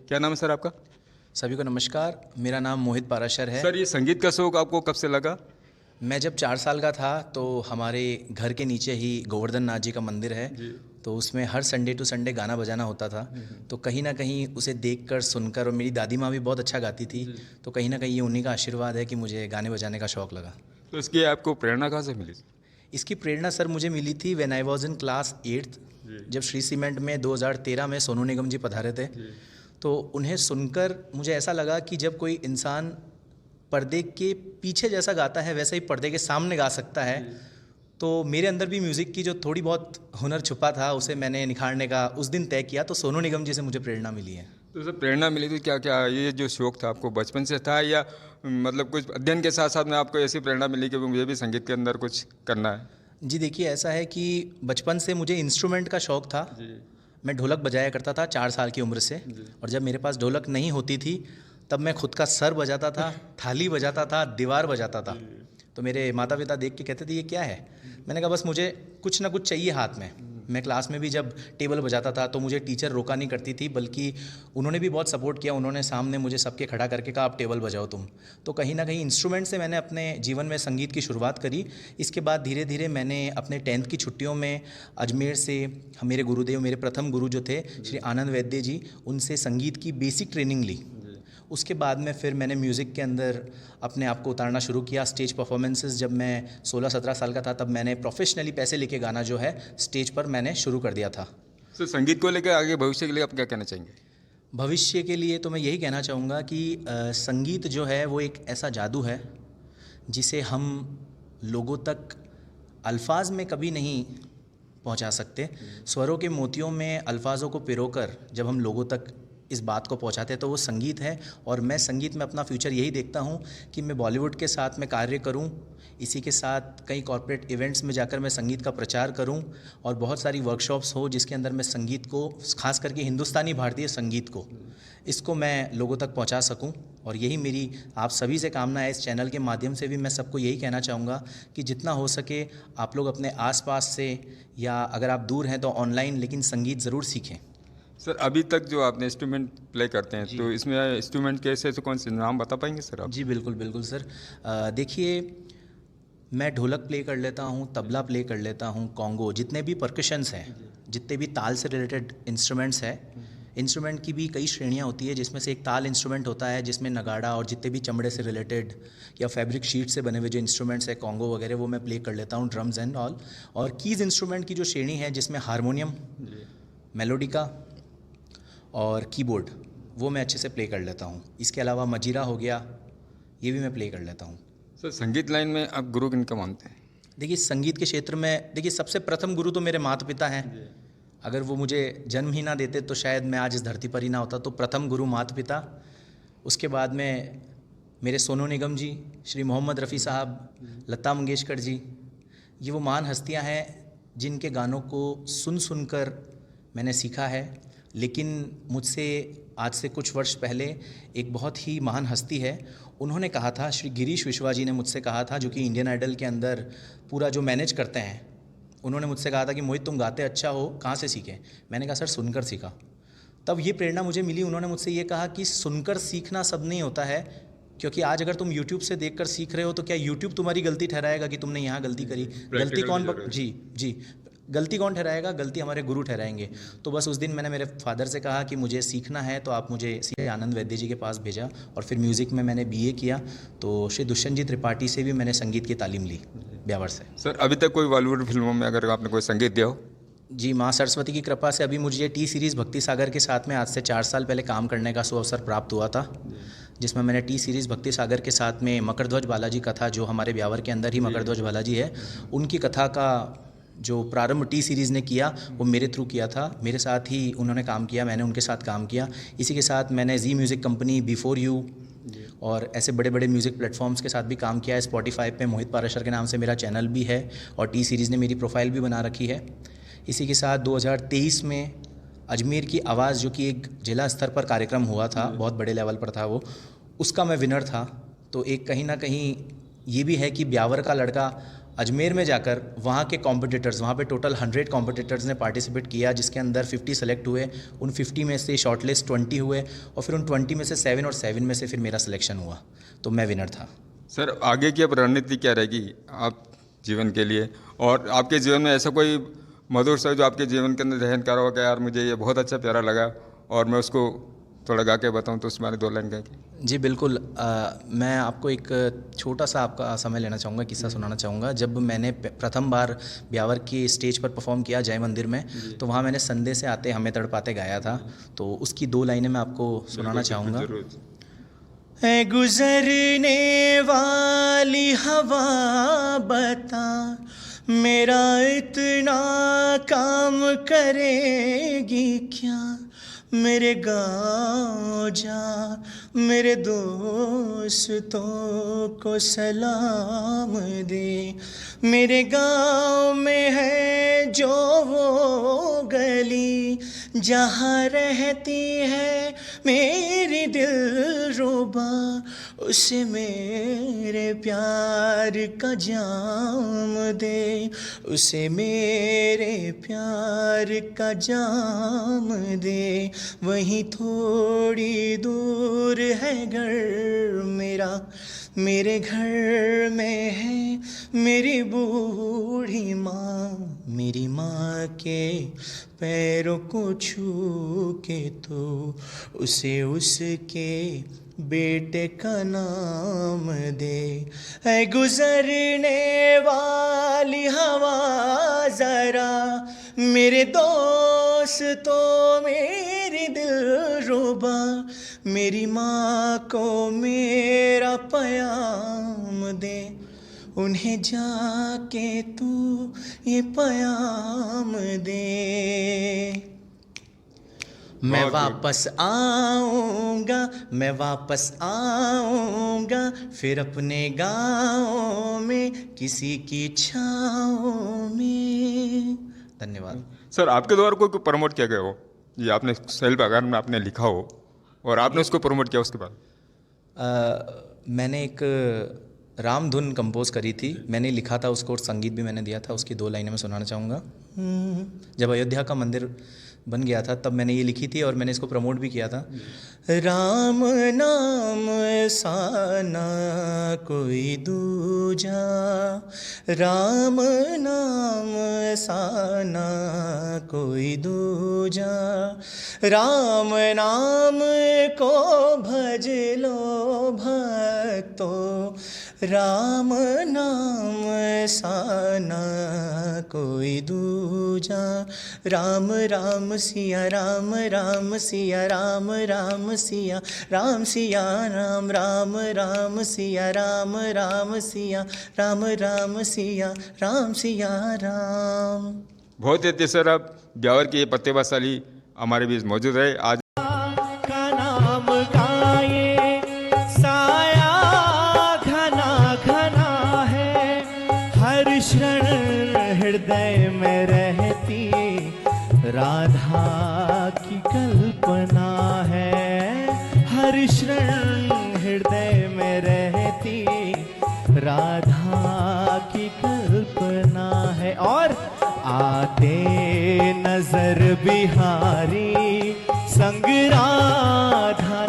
क्या नाम है सर आपका? सभी को नमस्कार। मेरा नाम मोहित पाराशर है। सर ये संगीत का शौक आपको कब से लगा? मैं जब 4 साल का था तो हमारे घर के नीचे ही गोवर्धन नाथ जी का मंदिर है। जी। तो उसमें हर संडे टू संडे गाना बजाना होता था। तो कहीं ना कहीं उसे देखकर सुनकर, और मेरी दादी माँ भी बहुत अच्छा गाती थी, तो कहीं ना कहीं ये उन्हीं का आशीर्वाद है कि मुझे गाने बजाने का शौक़ लगा। तो इसकी आपको प्रेरणा कहाँ से मिली? इसकी प्रेरणा सर मुझे मिली थी when I was in class 8th, जब श्री सीमेंट में 2013 में सोनू निगम जी पधारे थे। तो उन्हें सुनकर मुझे ऐसा लगा कि जब कोई इंसान पर्दे के पीछे जैसा गाता है वैसे ही पर्दे के सामने गा सकता है, तो मेरे अंदर भी म्यूज़िक की जो थोड़ी बहुत हुनर छुपा था उसे मैंने निखारने का उस दिन तय किया। तो सोनू निगम जी से मुझे प्रेरणा मिली है। तो सर प्रेरणा मिली तो क्या क्या ये जो शौक था आपको बचपन से था, या मतलब कुछ अध्ययन के साथ साथ में आपको ऐसी प्रेरणा मिली कि मुझे भी संगीत के अंदर कुछ करना है? जी देखिए, ऐसा है कि बचपन से मुझे इंस्ट्रूमेंट का शौक़ था। मैं ढोलक बजाया करता था 4 साल की उम्र से। और जब मेरे पास ढोलक नहीं होती थी तब मैं खुद का सर बजाता था, थाली बजाता था, दीवार बजाता था। तो मेरे माता पिता देख के कहते थे ये क्या है। मैंने कहा बस मुझे कुछ ना कुछ चाहिए हाथ में। मैं क्लास में भी जब टेबल बजाता था तो मुझे टीचर रोका नहीं करती थी, बल्कि उन्होंने भी बहुत सपोर्ट किया। उन्होंने सामने मुझे सबके खड़ा करके कहा आप टेबल बजाओ तुम। तो कहीं ना कहीं इंस्ट्रूमेंट से मैंने अपने जीवन में संगीत की शुरुआत करी। इसके बाद धीरे धीरे मैंने अपने 10th की छुट्टियों में अजमेर से मेरे गुरुदेव, मेरे प्रथम गुरु जो थे श्री आनंद वैद्य जी, उनसे संगीत की बेसिक ट्रेनिंग ली। उसके बाद में फिर मैंने म्यूज़िक के अंदर अपने आप को उतारना शुरू किया। स्टेज परफॉर्मेंसेस जब मैं 16-17 साल का था तब मैंने प्रोफेशनली पैसे लेके गाना जो है स्टेज पर मैंने शुरू कर दिया था। सर संगीत को लेकर आगे भविष्य के लिए आप क्या कहना चाहेंगे? भविष्य के लिए तो मैं यही कहना चाहूँगा कि संगीत जो है वो एक ऐसा जादू है जिसे हम लोगों तक अल्फाज में कभी नहीं पहुँचा सकते। स्वरों के मोतियों में अल्फाजों को पिरोकर जब हम लोगों तक इस बात को पहुंचाते हैं तो वो संगीत है। और मैं संगीत में अपना फ्यूचर यही देखता हूं कि मैं बॉलीवुड के साथ में कार्य करूं, इसी के साथ कई कॉर्पोरेट इवेंट्स में जाकर मैं संगीत का प्रचार करूं, और बहुत सारी वर्कशॉप्स हो जिसके अंदर मैं संगीत को, खास करके हिंदुस्तानी भारतीय संगीत को, इसको मैं लोगों तक पहुंचा सकूं। और यही मेरी आप सभी से कामना है। इस चैनल के माध्यम से भी मैं सबको यही कहना चाहूँगा कि जितना हो सके आप लोग अपने आसपास से, या अगर आप दूर हैं तो ऑनलाइन, लेकिन संगीत ज़रूर सीखें। सर अभी तक जो आपने इंस्ट्रूमेंट प्ले करते हैं तो इसमें इंस्ट्रूमेंट कैसे कौन से नाम बता पाएंगे सर आप? जी बिल्कुल बिल्कुल सर। देखिए, मैं ढोलक प्ले कर लेता हूँ, तबला प्ले कर लेता हूँ, कॉन्गो, जितने भी परकशंस हैं, जितने भी ताल से रिलेटेड इंस्ट्रूमेंट्स हैं। इंस्ट्रूमेंट की भी कई श्रेणियाँ होती है, जिसमें से एक ताल इंस्ट्रूमेंट होता है जिसमें नगाड़ा और जितने भी चमड़े से रिलेटेड या फैब्रिक शीट से बने हुए जो इंस्ट्रूमेंट्स है, कॉन्गो वगैरह, वो मैं प्ले कर लेता हूँ, ड्रम्स एंड ऑल। और कीज़ इंस्ट्रूमेंट की जो श्रेणी है जिसमें हारमोनियम, मेलोडिका और कीबोर्ड, वो मैं अच्छे से प्ले कर लेता हूँ। इसके अलावा मजीरा हो गया, ये भी मैं प्ले कर लेता हूँ। सर संगीत लाइन में आप गुरु किनका मानते हैं? देखिए, संगीत के क्षेत्र में देखिए सबसे प्रथम गुरु तो मेरे माता पिता हैं। अगर वो मुझे जन्म ही ना देते तो शायद मैं आज इस धरती पर ही ना होता। तो प्रथम गुरु माता पिता, उसके बाद में मेरे सोनू निगम जी, श्री मोहम्मद रफ़ी साहब, लता मंगेशकर जी, ये वो महान हस्तियाँ हैं जिनके गानों को सुन सुनकर मैंने सीखा है। लेकिन मुझसे आज से कुछ वर्ष पहले एक बहुत ही महान हस्ती है, उन्होंने कहा था, श्री गिरीश विश्वा जी ने मुझसे कहा था, जो कि इंडियन आइडल के अंदर पूरा जो मैनेज करते हैं, उन्होंने मुझसे कहा था कि मोहित तुम गाते अच्छा हो, कहाँ से सीखे? मैंने कहा सर सुनकर सीखा। तब ये प्रेरणा मुझे मिली। उन्होंने मुझसे ये कहा कि सुनकर सीखना सब नहीं होता है, क्योंकि आज अगर तुम YouTube से देखकर सीख रहे हो तो क्या YouTube तुम्हारी गलती ठहराएगा कि तुमने यहाँ गलती करी? गलती कौन जी गलती कौन ठहराएगा? गलती हमारे गुरु ठहराएंगे। तो बस उस दिन मैंने मेरे फादर से कहा कि मुझे सीखना है तो आप मुझे श्री आनंद वैद्य जी के पास भेजा, और फिर म्यूज़िक में मैंने BA किया। तो श्री दुष्यंत जी त्रिपाठी से भी मैंने संगीत की तालीम ली, ब्यावर से। सर अभी तक कोई बॉलीवुड फिल्मों में अगर आपने कोई संगीत दिया हो? जी, माँ सरस्वती की कृपा से अभी मुझे टी सीरीज़ भक्ति सागर के साथ में आज से 4 साल पहले काम करने का सुअवसर प्राप्त हुआ था, जिसमें मैंने टी सीरीज़ भक्ति सागर के साथ में मकरध्वज बालाजी कथा, जो हमारे ब्यावर के अंदर ही मकरध्वज बालाजी है, उनकी कथा का जो प्रारंभ टी सीरीज़ ने किया वो मेरे थ्रू किया था। मेरे साथ ही उन्होंने काम किया, मैंने उनके साथ काम किया। इसी के साथ मैंने जी म्यूज़िक कंपनी, बिफोर यू और ऐसे बड़े बड़े म्यूज़िक प्लेटफॉर्म्स के साथ भी काम किया है। स्पॉटिफाई पे मोहित पाराशर के नाम से मेरा चैनल भी है, और टी सीरीज़ ने मेरी प्रोफाइल भी बना रखी है। इसी के साथ 2023 में अजमेर की आवाज़, जो कि एक जिला स्तर पर कार्यक्रम हुआ था, बहुत बड़े लेवल पर था वो, उसका मैं विनर था। तो एक कहीं ना कहीं ये भी है कि ब्यावर का लड़का अजमेर में जाकर वहाँ के कॉम्पिटिटर्स, वहाँ पे टोटल 100 कॉम्पिटिटर्स ने पार्टिसिपेट किया, जिसके अंदर 50 सेलेक्ट हुए। उन 50 में से शॉर्टलिस्ट 20 हुए और फिर उन 20 में से 7 और 7 में से फिर मेरा सिलेक्शन हुआ, तो मैं विनर था। सर आगे की अब रणनीति क्या रहेगी आप जीवन के लिए, और आपके जीवन में ऐसा कोई मधुर सा जो आपके जीवन के अंदर जहन कर रहा होगा यार मुझे ये बहुत अच्छा प्यारा लगा और मैं उसको थोड़ा गा के बताऊँ, तो उसमें 2 लाइन गा के? जी बिल्कुल। मैं आपको एक छोटा सा आपका समय लेना चाहूँगा, किस्सा सुनाना चाहूँगा। जब मैंने प्रथम बार ब्यावर की स्टेज पर परफॉर्म किया जय मंदिर में, तो वहाँ मैंने संदे से आते हमें तड़पाते गाया था, तो उसकी 2 लाइनें मैं आपको सुनाना चाहूँगा। है गुजरने वाली हवा बता, मेरा इतना काम करेगी क्या, मेरे गाँव जा मेरे दोस्तों को सलाम दे, मेरे गाँव में है जो वो गली जहाँ रहती है मेरी दिलरुबा, उसे मेरे प्यार का जाम दे, उसे मेरे प्यार का जाम दे, वहीं थोड़ी दूर है घर मेरा, मेरे घर में है मेरी बूढ़ी माँ, मेरी माँ के पैरों को छू के तो उसे उसके बेटे का नाम दे। है गुजरने वाली हवा ज़रा, मेरे दोस्तों मेरी दिलरुबा, मेरी माँ को मेरा प्याम दे, उन्हें जाके तू ये प्याम दे। मैं वापस आऊँगा, मैं वापस आऊँगा, फिर अपने गाँव में किसी की छाँव में। धन्यवाद। सर आपके द्वारा कोई प्रमोट किया गया हो, ये आपने सेल्फ अगर में आपने लिखा हो और आपने उसको प्रमोट किया उसके बाद? मैंने एक राम धुन कंपोज करी थी, मैंने लिखा था उसको और संगीत भी मैंने दिया था, उसकी 2 लाइनें मैं सुनाना चाहूँगा। जब अयोध्या का मंदिर बन गया था तब मैंने ये लिखी थी और मैंने इसको प्रमोट भी किया था। राम नाम साना कोई दूजा, राम नाम साना कोई दूजा, राम नाम को भज लो भक्तों, राम नाम साना कोई दूजा, राम राम सिया राम, राम सिया राम, राम सिया राम, सिया राम, राम राम सिया राम, राम सिया राम, राम सिया राम, सिया राम। बहुत ही अच्छे सर, आप ब्यावर की ये प्रतिभाशाली हमारे बीच मौजूद रहे। आज का नाम का ये साया घना घना है, हर क्षण हृदय में रहती राधा की कल्पना है, हर क्षण हृदय में रहती राधा की कल्पना है। और आते नजर बिहारी संग राधा